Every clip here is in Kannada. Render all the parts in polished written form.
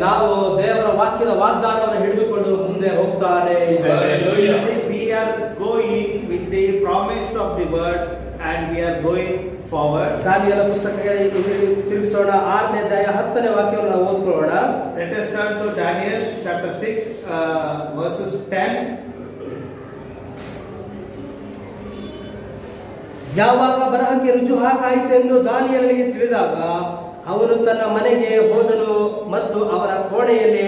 ನಾವು ದೇವರ ವಾಕ್ಯದ ವಾಗ್ದಾನವನ್ನು ಹಿಡಿದುಕೊಂಡು ಮುಂದೆ ಹೋಗ್ತಾನೆ ಇದ್ದೇವೆ. See, we are going with the promise of the word and we are going forward. ದಾನಿಯೇಲ ಪುಸ್ತಕಕ್ಕೆ ತಿರುಗಿಸೋಣ. 6ನೇ ಅಧ್ಯಾಯ 10ನೇ ವಾಕ್ಯವನ್ನು ನಾವು ಓದ್ಕೊಳ್ಳೋಣ. Let us turn to Daniel chapter 6 verses 10. ಯಾವಾಗ ಬರಹಕ್ಕೆ ರುಜು ಹಾಕಾಯಿತೆಂದು ದಾನಿಯೇಲನಿಗೆ ತಿಳಿದಾಗ ಅವನು ತನ್ನ ಮನೆಗೆ ಹೋದನು ಮತ್ತು ಅವರ ಕೋಣೆಯಲ್ಲಿ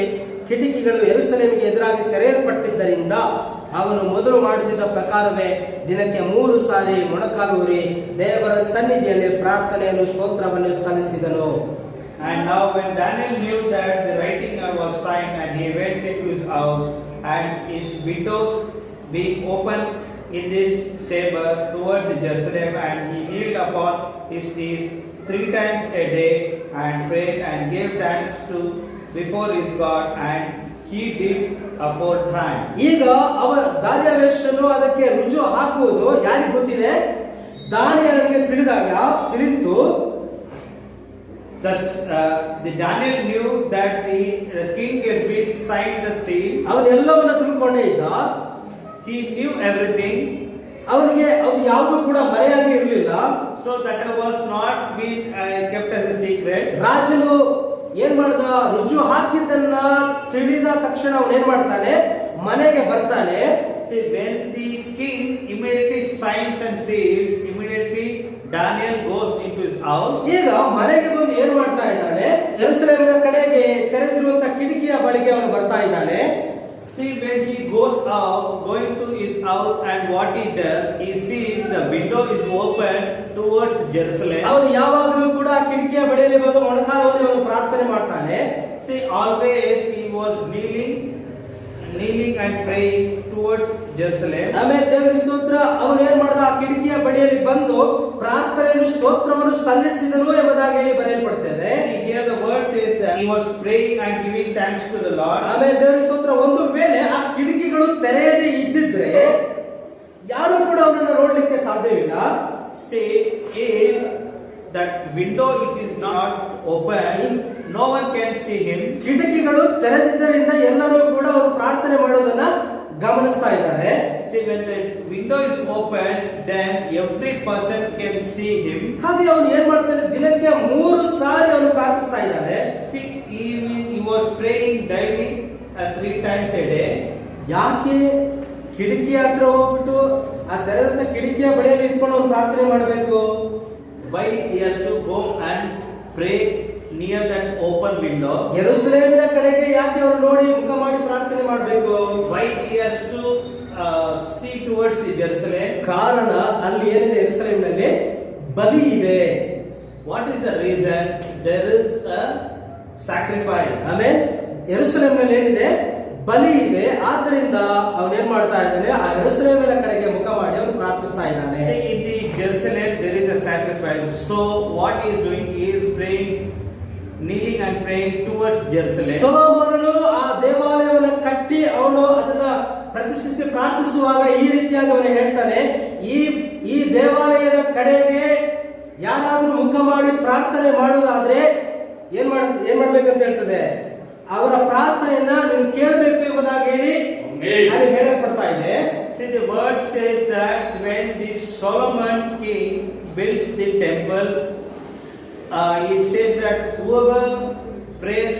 ಕಿಟಕಿಗಳು ಯೆರೂಸಲೇಮಿಗೆ ಎದುರಾಗಿ ತೆರೆಯಲ್ಪಟ್ಟಿದ್ದರಿಂದ ಅವನು ಮೊದಲು ಮಾಡುತ್ತಿದ್ದ ಪ್ರಕಾರವೇ ದಿನಕ್ಕೆ 3 ಸಾರಿ ಮೊಣಕಾಲೂರಿ ದೇವರ ಸನ್ನಿಧಿಯಲ್ಲಿ ಪ್ರಾರ್ಥನೆಯನ್ನು ಸ್ತೋತ್ರವನ್ನು ಸಲ್ಲಿಸಿದನು. And now when Daniel knew that the writing was signed, and he went into his house, and his windows being open in this chamber towards Jerusalem, and he kneeled upon his knees 3 times a day and prayed and gave thanks to before his God, and he did aforetime. ಈಗ ಅವರ ದಾರ್ಯಾವೇಶನು ಅದಕ್ಕೆ ರುಜು ಹಾಕುವುದು ಯಾರಿಗೆ ಗೊತ್ತಿದೆ? ದಾನಿಯೇಲನಿಗೆ ತಿಳಿದಿತ್ತು. Thus, the Daniel knew that the king has been signed the seal. ಅವನೆಲ್ಲವನ್ನ ತಿಳ್ಕೊಂಡೇ ಇದ್ದ. He knew everything. ಅವನಿಗೆ ಅದು ಯಾವುದು ಕೂಡ ಮರೆಯಾಗಿ ಇರಲಿಲ್ಲ. So that was not been kept as a secret. ರಾಜನು ಏನ್ ಮಾಡ್ದ? ರುಜು ಹಾಕಿದ್ದನ್ನ ತಿಳಿದ ತಕ್ಷಣ ಅವನು ಏನ್ ಮಾಡ್ತಾನೆ? ಮನೆಗೆ ಬರ್ತಾನೆ. See, when the king immediately signs and seals, immediately Daniel goes into his house. ಈಗ ಮನೆಗೆ ಬಂದು ಏನ್ ಮಾಡ್ತಾ ಇದ್ದಾನೆ? ಯೆರೂಸಲೇಮಿನ ಕಡೆಗೆ ತೆರೆದಿರುವಂತ ಕಿಟಕಿಯ ಬಳಿಗೆ ಅವನು ಬರ್ತಾ ಇದ್ದಾನೆ. See, when he goes out, going to his house, and what he does, he sees the window is open towards Jerusalem. ಅವನು ಯಾವಾಗಲೂ ಕೂಡ ಕಿಟಕಿಯ ಬಳಿಯಲ್ಲಿ ಬಂದು ಮೊಣಕಾಲೂರಿ ಅವನು ಪ್ರಾರ್ಥನೆ ಮಾಡ್ತಾನೆ. See, always he was kneeling and praying towards Jerusalem. ಆಮೇಲೆ ದೇವರ ಸ್ತೋತ್ರ. ಅವನು ಏನ್ ಮಾಡ್ದ? ಆ ಕಿಟಕಿಯ ಬಳಿಯಲ್ಲಿ ಬಂದು ಪ್ರಾರ್ಥನೆಯನ್ನು ಸ್ತೋತ್ರವನ್ನು ಸಲ್ಲಿಸಿದನು ಎಂಬುದಾಗಿ ಹೇಳಿ ಬರೆಯಲ್ಪಡ್ತದೆ. Here the word says that he was praying and giving thanks to the Lord. ಆಮೇಲೆ ದೇವರ ಸ್ತೋತ್ರ. ಒಂದು ವೇಳೆ ಆ ಕಿಟಕಿಗಳು ತೆರೆಯದೇ ಇದ್ದಿದ್ರೆ ಯಾರು ಕೂಡ ಅವನನ್ನು ನೋಡ್ಲಿಕ್ಕೆ ಸಾಧ್ಯವಿಲ್ಲ. Say, if that window it is not open, no one can see him. ಕಿಟಕಿಗಳು ತೆರೆದಿದ್ದರಿಂದ ಎಲ್ಲರೂ ಕೂಡ ಅವರು ಪ್ರಾರ್ಥನೆ ಮಾಡೋದನ್ನ ಗಮನಿಸ್ತಾ ಇದ್ದಾರೆ. See, when the window is open, then every person can see him. ಹಾಗೆ ಅವನು ಏನ್ ಮಾಡ್ತಾನೆ? ದಿನಕ್ಕೆ 3 ಸಾರಿ ಅವನು ಪ್ರಾರ್ಥಿಸ್ತಾ ಇದ್ದಾನೆ. See, he was praying daily 3 times a day. ಯಾಕೆ ಕಿಟಕಿ ಹತ್ರ ಹೋಗ್ಬಿಟ್ಟು ಆ ತೆರೆದಂತ ಕಿಟಕಿಯ ಬಳಿಯಲ್ಲಿ ಇಟ್ಕೊಂಡು ಅವನು ಪ್ರಾರ್ಥನೆ ಮಾಡಬೇಕು? Why he has to go and pray near that open window? ಯೆರೂಸಲೇಮಿನ ಕಡೆಗೆ ಯಾಕೆ ಅವರು ನೋಡಿ ಮುಖ ಮಾಡಿ ಪ್ರಾರ್ಥನೆ ಮಾಡಬೇಕು? Why he has to see towards the Jerusalem? ಕಾರಣ ಅಲ್ಲಿ ಏನಿದೆ? ಯೆರೂಸಲೇಮಿನಲ್ಲಿ ಬಲಿ ಇದೆ. What is the reason? There is a sacrifice. ಆಮೇಲೆ ಯೆರೂಸಲೇಮಿನಲ್ಲಿ ಏನಿದೆ? ಬಲಿ ಇದೆ. ಆದ್ದರಿಂದ ಅವನೇನ್ ಮಾಡ್ತಾ ಇದ್ದಾನೆ? ಆ ಯೆರೂಸಲೇಮಿನ ಕಡೆಗೆ ಮುಖ ಮಾಡಿ ಅವನು ಪ್ರಾರ್ಥಿಸ್ತಾ ಇದ್ದಾನೆ. See, in the Jerusalem there is a sacrifice. So what he is doing? He is praying, kneeling and praying towards Jerusalem. ಸೊಲೊಮೋನನು ಆ ದೇವಾಲಯವನ್ನು ಕಟ್ಟಿ ಅವನು ಅದನ್ನ ಪ್ರತಿಷ್ಠಿಸಿ ಪ್ರಾರ್ಥಿಸುವಾಗ ಈ ರೀತಿಯಾಗಿ ಅವನು ಹೇಳ್ತಾನೆ, ಈ ದೇವಾಲಯದ ಕಡೆಗೆ ಯಾರಾದ್ರೂ ಮುಖ ಮಾಡಿ ಪ್ರಾರ್ಥನೆ ಮಾಡುವುದಾದ್ರೆ ಏನ್ ಮಾಡ್ಬೇಕಂತ ಹೇಳ್ತದೆ? ಅವರ ಪ್ರಾರ್ಥನೆಯನ್ನ ನೀವು ಕೇಳಬೇಕು ಎಂಬುದಾಗಿ ಹೇಳಿ ಅಲ್ಲಿ ಹೇಳಲ್ಪಡ್ತಾ ಇದೆ. See, the word says that when this Solomon king builds the temple, he says that whoever prays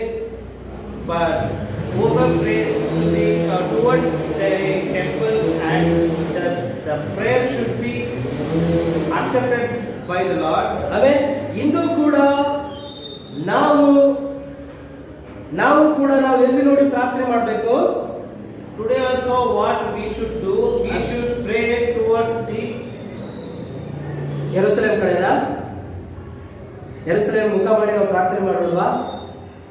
towards the temple, and the prayer should be accepted by the Lord. ಆಮೇಲೆ ಇಂದು ಕೂಡ ನಾವು ಎಲ್ಲಿ ನೋಡಿ ಪ್ರಾರ್ಥನೆ ಮಾಡಬೇಕು? Today also what we should do, we should pray towards the ಯೆರೂಸಲೇಮ್ ಕಡೆನಾ? ಯೆರೂಸಲೇಮ್ ಮುಖ ಮಾಡಿ ನಾವು ಪ್ರಾರ್ಥನೆ ಮಾಡೋಲ್ವಾ?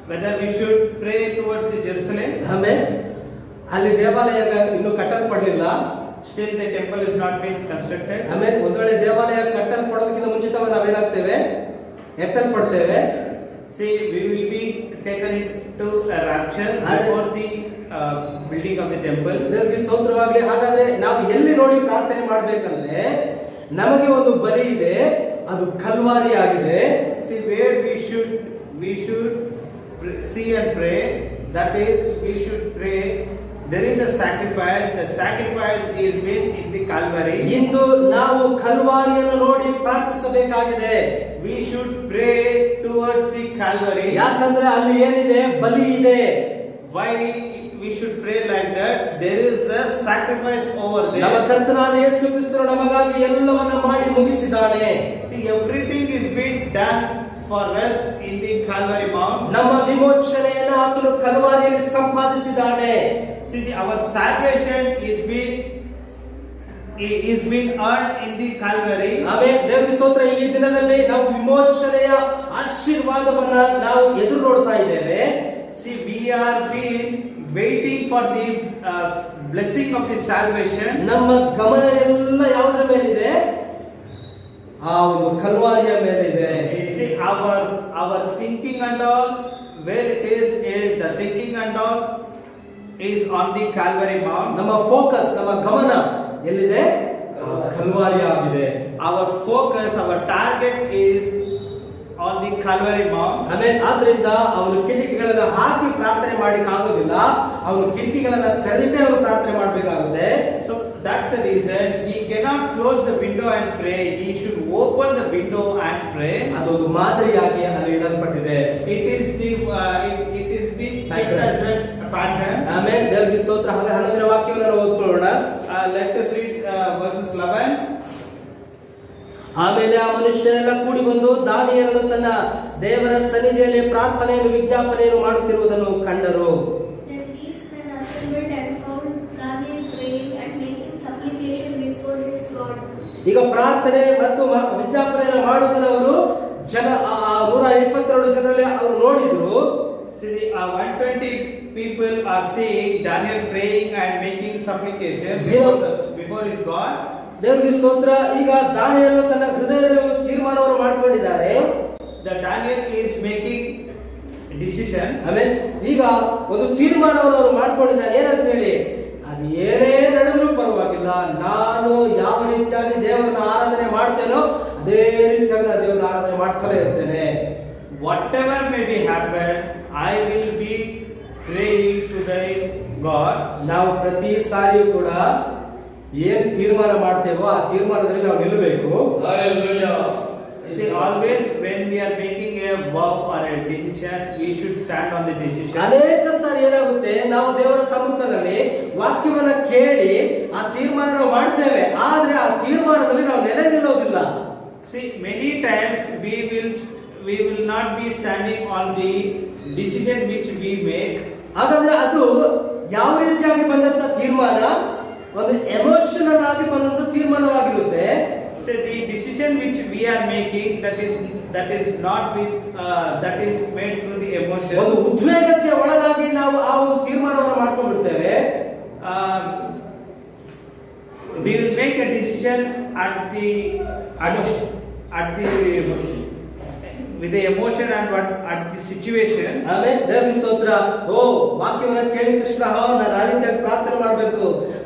whether we should pray towards the Jerusalem. ಆಮೇಲೆ ಅಲ್ಲಿ ದೇವಾಲಯ ಇನ್ನೂ ಕಟ್ಟಲ್ಪಡಲಿಲ್ಲ. Still the temple is not been constructed. ಆಮೇಲೆ ಒಂದು ವೇಳೆ ದೇವಾಲಯ ಕಟ್ಟಲ್ಪಡೋದಕ್ಕಿಂತ ಮುಂಚಿತವಾಗಿ ನಾವೇನಾಗ್ತೇವೆ? ಎತ್ತಲ್ಪಡ್ತೇವೆ. See, we will be taken into a rapture before the building of the temple. ದೇವರಿಗೆ ಸ್ತೋತ್ರವಾಗಲಿ. ಹಾಗಾದ್ರೆ ನಾವು ಎಲ್ಲಿ ನೋಡಿ ಪ್ರಾರ್ಥನೆ ಮಾಡಬೇಕಂದ್ರೆ ನಮಗೆ ಒಂದು ಬಲಿ ಇದೆ, ಅದು ಕಲ್ವಾರಿ ಆಗಿದೆ. See, where we should see and pray. That is, we should pray. There is a sacrifice. The sacrifice is made in the Calvary. ಇಂದು ನಾವು ಕಲ್ವಾರಿಯನ್ನು ನೋಡಿ ಪ್ರಾರ್ಥಿಸಬೇಕಾಗಿದೆ. We should pray towards the Calvary. ಯಾಕಂದ್ರೆ ಅಲ್ಲಿ ಏನಿದೆ? ಬಲಿ ಇದೆ. Why we should pray like that? There is a sacrifice over ನಮ್ಮ there. ಕರ್ತನಾದ ಯೇಸು ಕ್ರಿಸ್ತನು ನಮಗಾಗಿ ಎಲ್ಲವನ್ನ ಮಾಡಿ ಮುಗಿಸಿದ್ದಾನೆ. See, everything is being done for us in the Calvary Mount. ನಮ್ಮ ವಿಮೋಚನೆಯನ್ನು ಆತನು ಕಲ್ವಾರಿಯಲ್ಲಿ ಸಂಪಾದಿಸಿದ್ದಾನೆ. See, our salvation is being earned in the Calvary. Amen. ದೇವರ ಸ್ತೋತ್ರ. ಈ ದಿನದಲ್ಲಿ ನಾವು ವಿಮೋಚನೆಯ ಆಶೀರ್ವಾದವನ್ನ ನಾವು ಎದುರು ನೋಡ್ತಾ ಇದ್ದೇವೆ. See, we are been waiting for the blessing of the salvation. ನಮ್ಮ ಗಮನ ಎಲ್ಲ ಯಾವುದರ ಮೇಲಿದೆ? ಆ ಒಂದು ಕಲ್ವಾರಿಯ ಮೇಲಿದೆ. See, our thinking and all, where it is, the thinking and all is on the Calvary Mount. ನಮ್ಮ ಫೋಕಸ್, ನಮ್ಮ ಗಮನ ಎಲ್ಲಿದೆ? ಕಲ್ವಾರಿ ಆಗಿದೆ. Our focus, our target is on the Calvary Mount. Amen. ಆದ್ರಿಂದ ಅವನು ಕಿಟಕಿಗಳನ್ನು ಹಾಕಿ ಪ್ರಾರ್ಥನೆ ಮಾಡಲಿಕ್ಕೆ ಆಗೋದಿಲ್ಲ. ಅವನು ಕಿಟಕಿಗಳನ್ನು ತೆರೆದಿಟ್ಟೆ ಅವನು ಪ್ರಾರ್ಥನೆ ಮಾಡಬೇಕಾಗುತ್ತೆ. So that's the reason he cannot close the window and pray. He should open the window and pray. ಅದೊಂದು ಮಾದರಿಯಾಗಿ ಅಲ್ಲಿ ಇಡಲ್ಪಟ್ಟಿದೆ. It is been kept as a pattern. Amen. ದೇವರಿಗೆ ಸ್ತೋತ್ರ. ಹಾಗೆ 11ನೇ ವಾಕ್ಯವನ್ನು ನಾವು ಓದ್ಕೊಳ್ಳೋಣ. Let us read verses 11. ಆಮೇಲೆ ಆ ಮನುಷ್ಯರೆಲ್ಲ ಕೂಡಿ ಬಂದು ದಾನಿಯೇಲನು ತನ್ನ ದೇವರ ಸನ್ನಿಧಿಯಲ್ಲಿ ಪ್ರಾರ್ಥನೆಯನ್ನು ವಿಜ್ಞಾಪನೆಯನ್ನು ಮಾಡುತ್ತಿರುವುದನ್ನು ಕಂಡರು. Then these men assembled and found Daniel praying and making supplication before his God. ಈಗ ಪ್ರಾರ್ಥನೆ ಮತ್ತು ವಿಜ್ಞಾಪನೆಯನ್ನು ಮಾಡುವುದನ್ನು ಅವರು 122 ಜನರಲ್ಲಿ ಅವರು ನೋಡಿದ್ರು. See, 120 people are seeing Daniel praying and making supplication before his God. ದೇವರಿಗೆ ಸ್ತೋತ್ರ. ಈಗ ದಾನಿಯೇಲನು ತನ್ನ ಹೃದಯದಲ್ಲಿ ಒಂದು ತೀರ್ಮಾನವನ್ನು ಮಾಡಿಕೊಂಡಿದ್ದಾರೆ. The Daniel is making decision. ಆಮೇಲೆ ಈಗ ಒಂದು ತೀರ್ಮಾನವನ್ನು ಅವರು ಮಾಡ್ಕೊಂಡಿದ್ದಾನೆ. ಏನಂತ ಹೇಳಿ? ಅದು ಏನೇ ನಡೆದರೂ ಪರವಾಗಿಲ್ಲ, ನಾನು ಯಾವ ರೀತಿಯಾಗಿ ದೇವರನ್ನ ಆರಾಧನೆ ಮಾಡ್ತೇನೋ ಅದೇ ರೀತಿಯಾಗಿ ನಾನು ದೇವರನ್ನ ಆರಾಧನೆ ಮಾಡ್ತಾನೆ ಇರ್ತೇನೆ. Whatever may be happen, I will be praying to thy God. ನಾವು ಪ್ರತಿ ಸಾರಿಯೂ ಕೂಡ ಏನು ತೀರ್ಮಾನ ಮಾಡ್ತೇವೋ ಆ ತೀರ್ಮಾನದಲ್ಲಿ ನಾವು ನಿಲ್ಲಬೇಕು. See, always when we are making a vow or a decision, we should stand on the decision. ಅನೇಕ ಸಾರಿ ಏನಾಗುತ್ತೆ, ನಾವು ದೇವರ ಸಮ್ಮುಖದಲ್ಲಿ ವಾಕ್ಯವನ್ನ ಕೇಳಿ ಆ ತೀರ್ಮಾನ ನಾವು ಮಾಡ್ತೇವೆ, ಆದ್ರೆ ಆ ತೀರ್ಮಾನದಲ್ಲಿ ನಾವು ನೆಲೆ ನಿಲ್ಲೋದಿಲ್ಲ. See, many times we will not be standing on the decision which we make. ಹಾಗಾದ್ರೆ ಅದು ಯಾವ ರೀತಿಯಾಗಿ ಬಂದಂತ ತೀರ್ಮಾನ? ಒಂದು ಎಮೋಷನಲ್ ಆಗಿ ಬಂದಂತ ತೀರ್ಮಾನವಾಗಿರುತ್ತೆ. So the decision which we are making, that is not with that is made through the emotion. ಒಂದು ಉದ್ವೇಗಕ್ಕೆ ಒಳಗಾಗಿ ನಾವು ಆ ಒಂದು ತೀರ್ಮಾನವನ್ನು ಮಾಡ್ಕೊಂಡ್ಬಿಡ್ತೇವೆ. We will make a decision with the emotion and at the situation. ಆಮೇಲೆ ದೇವರ ಸ್ತೋತ್ರ. ವಾಕ್ಯವನ್ನ ಕೇಳಿದ ತಕ್ಷಣ ನಾನು ಆ ರೀತಿಯಾಗಿ ಪ್ರಾರ್ಥನೆ ಮಾಡಬೇಕು,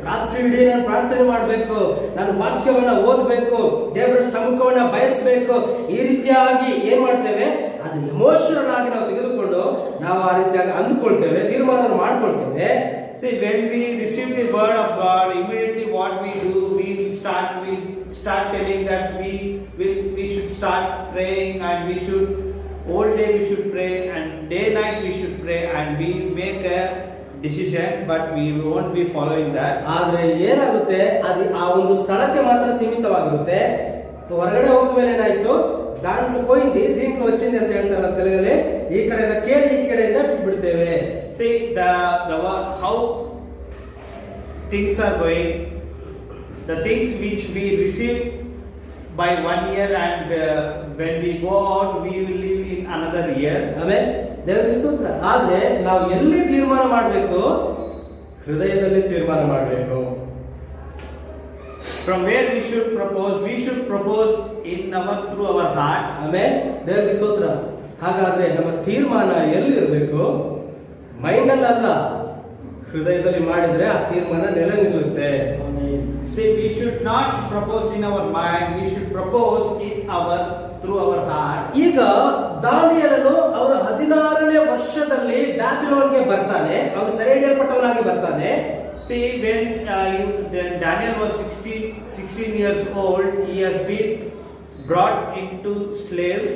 ರಾತ್ರಿ ಇಡೀ ನಾನು ಪ್ರಾರ್ಥನೆ ಮಾಡಬೇಕು, ನಾನು ವಾಕ್ಯವನ್ನ ಓದಬೇಕು, ದೇವರ ಸಮ್ಮುಖವನ್ನ ಬಯಸಬೇಕು, ಈ ರೀತಿಯಾಗಿ ಏನ್ ಮಾಡ್ತೇವೆ? ಅದು ಎಮೋಷನಲ್ ಆಗಿ ನಾವು ತೆಗೆದುಕೊಂಡು ನಾವು ಆ ರೀತಿಯಾಗಿ ಅಂದುಕೊಳ್ತೇವೆ, ತೀರ್ಮಾನವನ್ನು ಮಾಡ್ಕೊಳ್ತೇವೆ. See, when we receive the word of God, immediately what we do, we start telling that we should start praying, and we should whole day we should pray, and day night we should pray, and we make a decision, but we won't be following that. ಆದ್ರೆ ಏನಾಗುತ್ತೆ, ಅದು ಆ ಒಂದು ಸ್ಥಳಕ್ಕೆ ಮಾತ್ರ ಸೀಮಿತವಾಗಿರುತ್ತೆ. ಹೊರಗಡೆ ಹೋದ ಮೇಲೆ ಏನಾಯ್ತು? దాంట్లో పోయింది దీంట్లో వచ్చింది ಅಂತ ಹೇಳ್ತಾರಲ್ಲ ತೆಲುಗಲ್ಲಿ, ಈ ಕಡೆಯಿಂದ ಕೇಳಿ ಈ ಕಡೆಯಿಂದ ಬಿಟ್ಟು ಬಿಡ್ತೇವೆ. See how things are going, the things which we receive by 1 year, and when we go out we will live in another year. ಆಮೇಲೆ ದೇವರ ಸ್ತೋತ್ರ. ಆದ್ರೆ ನಾವು ಎಲ್ಲಿ ತೀರ್ಮಾನ ಮಾಡಬೇಕು? ಹೃದಯದಲ್ಲಿ ತೀರ್ಮಾನ ಮಾಡಬೇಕು. From where we should propose through our heart. ಆಮೇಲೆ ದೇವರ ಸ್ತೋತ್ರ. ಹಾಗಾದ್ರೆ ನಮ್ಮ ತೀರ್ಮಾನ ಎಲ್ಲಿ ಇರಬೇಕು? ಮೈಂಡ್ ಅಲ್ಲ, ಹೃದಯದಲ್ಲಿ ಮಾಡಿದ್ರೆ ಆ ತೀರ್ಮಾನ ನೆಲೆ ನಿಲ್ಲುತ್ತೆ. See, See, we should not propose in our mind, we should propose in through our heart. ಈಗ ದಾನಿಯೇಲನು ಅವರ 16ನೇ ವರ್ಷದಲ್ಲಿ ಬ್ಯಾಬಿಲೋನ್ಗೆ ಬರ್ತಾನೆ. ಅವನು ಸೆರೆಹಿಡಿಯಲ್ಪಟ್ಟವನಾಗಿ ಬರ್ತಾನೆ. See, when Daniel was 16 years old, he has been brought into slave.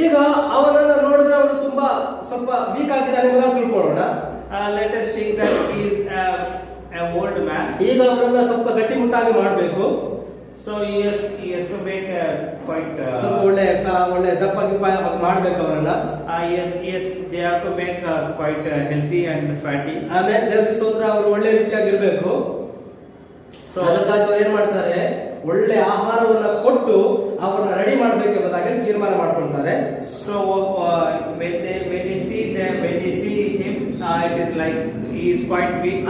ಈಗ ಅವನನ್ನು ನೋಡಿದ್ರೆ ಅವನು ತುಂಬಾ ಸ್ವಲ್ಪ ವೀಕ್ ಆಗಿದ್ದಾನೆ ಅಂತ ತಿಳ್ಕೊಳ್ಳೋಣ. Let us think that he is an old man. ಈಗ ಅವನನ್ನ ಸ್ವಲ್ಪ ಗಟ್ಟಿಮುಟ್ಟಾಗಿ ಮಾಡಬೇಕು. So he has to make a quite ಸ್ವಲ್ಪ ಒಳ್ಳೆ ದಪ್ಪ ಗಿಪ್ಪ ಮಾಡಬೇಕು ಅವರನ್ನ. They have to make quite healthy and fatty. ಆಮೇಲೆ ದೇವರ ಸ್ತೋತ್ರ, ಅವರು ಒಳ್ಳೆ ರೀತಿಯಾಗಿರ್ಬೇಕು. ಸೊ ಅದಕ್ಕಾಗಿ ಅವ್ರು ಏನ್ ಮಾಡ್ತಾರೆ, ಒಳ್ಳೆ ಆಹಾರವನ್ನ ಕೊಟ್ಟು ಅವರನ್ನ ರೆಡಿ ಮಾಡಬೇಕೆಂಬುದಾಗಿ ತೀರ್ಮಾನ ಮಾಡ್ಕೊಳ್ತಾರೆ. So when they see him, it is like he is quite weak.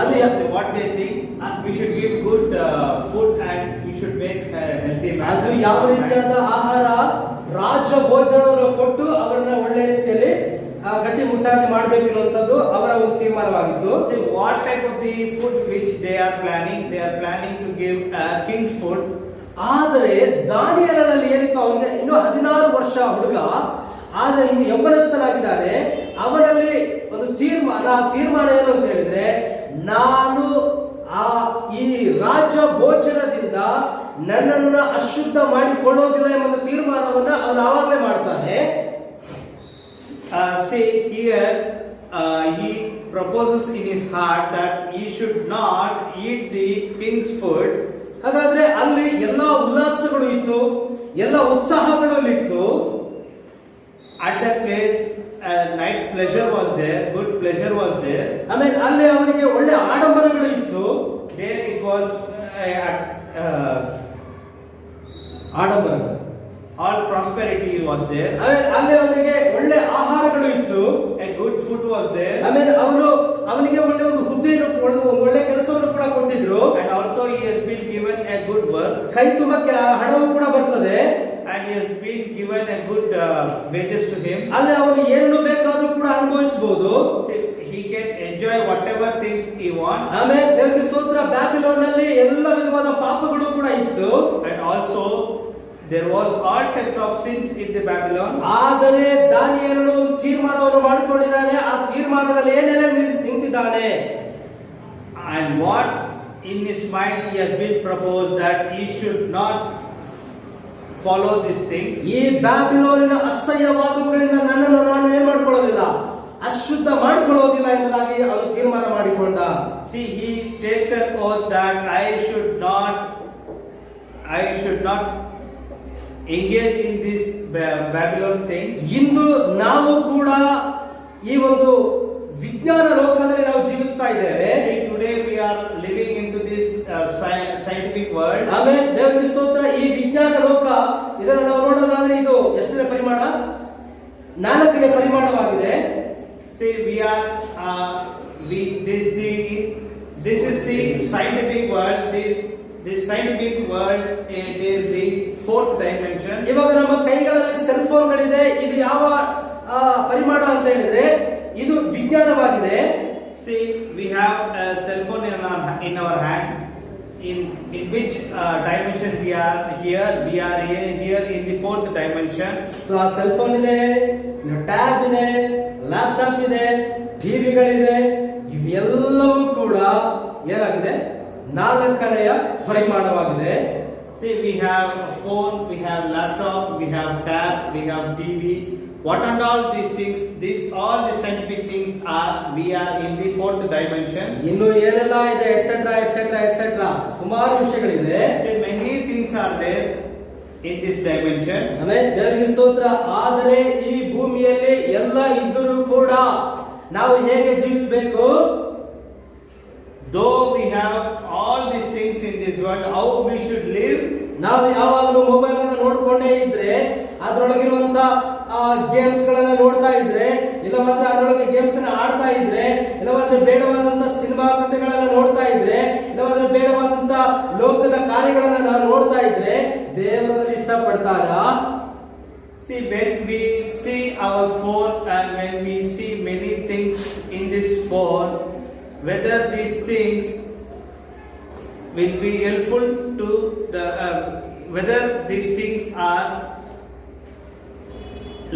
What they think, we should give good food and we should make healthy man. ಅದು ಯಾವ ರೀತಿಯಾದ ಆಹಾರ, ರಾಜ್ಯ ಭೋಜನವನ್ನು ಕೊಟ್ಟು ಅವರನ್ನ ಒಳ್ಳೆ ರೀತಿಯಲ್ಲಿ ಗಟ್ಟಿ ಮುಟ್ಟಾಗಿ ಮಾಡಬೇಕು ಅನ್ನುವಂಥದ್ದು ಅವರ ಒಂದು ತೀರ್ಮಾನವಾಗಿತ್ತು. See, what type of the food which they are planning to give king's food. ಆದರೆ ದಾನಿಯೇಲನಲ್ಲಿ ಏನಿತ್ತು, ಅವನಿಗೆ ಇನ್ನೂ 16 ವರ್ಷ ಹುಡುಗ, ಆದ್ರೆ ಇನ್ನು ಯೌವನಸ್ಥನಾಗಿದ್ದಾನೆ. ಅವನಲ್ಲಿ ಒಂದು ತೀರ್ಮಾನ ಏನು ಅಂತ ಹೇಳಿದ್ರೆ, ನಾನು ಈ ರಾಜ್ಯ ಭೋಜನದಿಂದ ನನ್ನನ್ನ ಅಶುದ್ಧ ಮಾಡಿಕೊಳ್ಳೋದಿಲ್ಲ ಎಂಬ ತೀರ್ಮಾನವನ್ನ ಅವನು ಆವಾಗಲೇ ಮಾಡ್ತಾನೆ. See here, he proposes in his heart that he should not eat the king's food. ಹಾಗಾದ್ರೆ ಅಲ್ಲಿ ಎಲ್ಲಾ ಉಲ್ಲಾಸಗಳು ಇತ್ತು, ಎಲ್ಲ ಉತ್ಸಾಹಗಳು ಇತ್ತು. At that place, night pleasure was there, good pleasure was there. ಆಮೇಲೆ ಅಲ್ಲಿ ಅವರಿಗೆ ಒಳ್ಳೆ ಆಡಂಬರಗಳು ಇತ್ತು. There it was ಆಡಂಬರಗಳು, all prosperity was there. ಆಮೇಲೆ ಅಲ್ಲಿ ಅವರಿಗೆ ಒಳ್ಳೆ ಆಹಾರಗಳು ಇತ್ತು. A good food was there. ಆಮೇಲೆ ಅವನಿಗೆ ಒಳ್ಳೆ ಒಂದು ಹುದ್ದೆಯನ್ನು, ಒಂದು ಒಳ್ಳೆ ಕೆಲಸವನ್ನು ಕೂಡ ಕೊಟ್ಟಿದ್ರು. And also he has been given a good work. ಕೈ ತುಂಬ ಹಣವು ಕೂಡ ಬರ್ತದೆ. And he has been given a good wages to him. ಅಲ್ಲಿ ಅವನು ಏನು ಬೇಕಾದ್ರೂ ಕೂಡ ಅನುಭವಿಸಬಹುದು. He can enjoy whatever things he wants. ಆಮೇಲೆ ದೇವರ ಸ್ತೋತ್ರ, ಬ್ಯಾಬಿಲೋನ್ನಲ್ಲಿ ಎಲ್ಲ ವಿಧವಾದ ಪಾಪಗಳು ಕೂಡ ಇತ್ತು. And also there was all types of sins in the Babylon. ಆದರೆ ದಾನಿಯೇಲನು ಒಂದು ತೀರ್ಮಾನವನ್ನು ಮಾಡಿಕೊಂಡಿದ್ದಾನೆ. ಆ ತೀರ್ಮಾನದಲ್ಲಿ ಏನೆಲ್ಲ ನಿಂತಿದ್ದಾನೆ, and what in his mind he has been proposed that he should not follow these things. ಈ ಬ್ಯಾಬಿಲೋನಿನ ಅಸಹ್ಯವಾದವುಗಳಿಂದ ನನ್ನನ್ನು ನಾನು ಏನ್ ಮಾಡ್ಕೊಳ್ಳೋದಿಲ್ಲ, ಅಶುದ್ಧ ಮಾಡಿಕೊಳ್ಳೋದಿಲ್ಲ ಎಂಬುದಾಗಿ ಅವನು ತೀರ್ಮಾನ ಮಾಡಿಕೊಂಡ. See, he takes an oath that I should not engage in this Babylon things. ಇಂದು ನಾವು ಕೂಡ ಈ ಒಂದು ವಿಜ್ಞಾನ ಲೋಕದಲ್ಲಿ ನಾವು ಜೀವಿಸ್ತಾ ಇದ್ದೇವೆ. Today we are living into this scientific world. ಆಮೇಲೆ ದೇವರ ಸ್ತೋತ್ರ, ಈ ವಿಜ್ಞಾನ ಲೋಕ ಇದನ್ನು ನಾವು ನೋಡೋದಾದ್ರೆ ಇದು ಎಷ್ಟನೇ ಪರಿಮಾಣ? 4ನೇ ಪರಿಮಾಣವಾಗಿದೆ. See, this is the scientific world. This scientific world, it is the 4th dimension. ಇವಾಗ ನಮ್ಮ ಕೈಗಳಲ್ಲಿ ಸೆಲ್ ಫೋನ್ಗಳಿದೆ. ಇದು ಯಾವ ಪರಿಮಾಣ ಅಂತ ಹೇಳಿದ್ರೆ ಇದು ವಿಜ್ಞಾನವಾಗಿದೆ. See, we have a cell phone in our hand. In which dimensions we are here? We are here in the 4th dimension. Cell phone ಇದೆ, ಟ್ಯಾಬ್ ಇದೆ, ಲ್ಯಾಪ್ಟಾಪ್ ಇದೆ, ಟಿವಿಗಳಿದೆ. ಇವೆಲ್ಲವೂ ಕೂಡ ಏನಾಗಿದೆ? 4ನೇ ಪರಿಮಾಣವಾಗಿದೆ. See, we have a phone, we have laptop, we have tab, we have TV. What and all these things, all the scientific things we are in the 4th dimension. ಇನ್ನು ಏನೆಲ್ಲ ಇದೆ, ಎಟ್ಸೆಟ್ರಾ ಎಟ್ಸೆಟ್ರಾ ಎಟ್ಸೆಟ್ರಾ, ಸುಮಾರು ವಿಷಯಗಳಿದೆ. Many things are there in this dimension. ಆಮೇಲೆ ದೇವರಿಗೆ ಸ್ತೋತ್ರ. ಆದರೆ ಈ ಭೂಮಿಯಲ್ಲಿ ಎಲ್ಲ ಇದ್ದರೂ ಕೂಡ ನಾವು ಹೇಗೆ ಜೀವಿಸಬೇಕು? Though we have all these things in this world, how we should live? ನಾವು ಯಾವಾಗಲೂ ಮೊಬೈಲ್ ಅನ್ನು ನೋಡ್ಕೊಂಡೇ ಇದ್ರೆ, ಅದರೊಳಗಿರುವಂತ ಗೇಮ್ಸ್ ಗಳನ್ನ ನೋಡ್ತಾ ಇದ್ರೆ, ಇಲ್ಲವಾದ್ರೆ ಅದರೊಳಗೆ ಗೇಮ್ಸ್ ಅನ್ನ ಆಡ್ತಾ ಇದ್ರೆ, ಇಲ್ಲವಾದ್ರೆ ಬೇಡವಾದಂತ ಸಿನಿಮಾ ಕಥೆಗಳನ್ನ ನೋಡ್ತಾ ಇದ್ರೆ, ಇಲ್ಲವಾದ್ರೆ ಬೇಡವಾದಂತ ಲೋಕದ ಕಾರ್ಯಗಳನ್ನ ನಾವು ನೋಡ್ತಾ ಇದ್ರೆ ದೇವರಲ್ಲಿ ಇಷ್ಟಪಡ್ತಾರಾ? See, when we see our phone and when we see many things in this phone, whether these things will be helpful to the whether these things are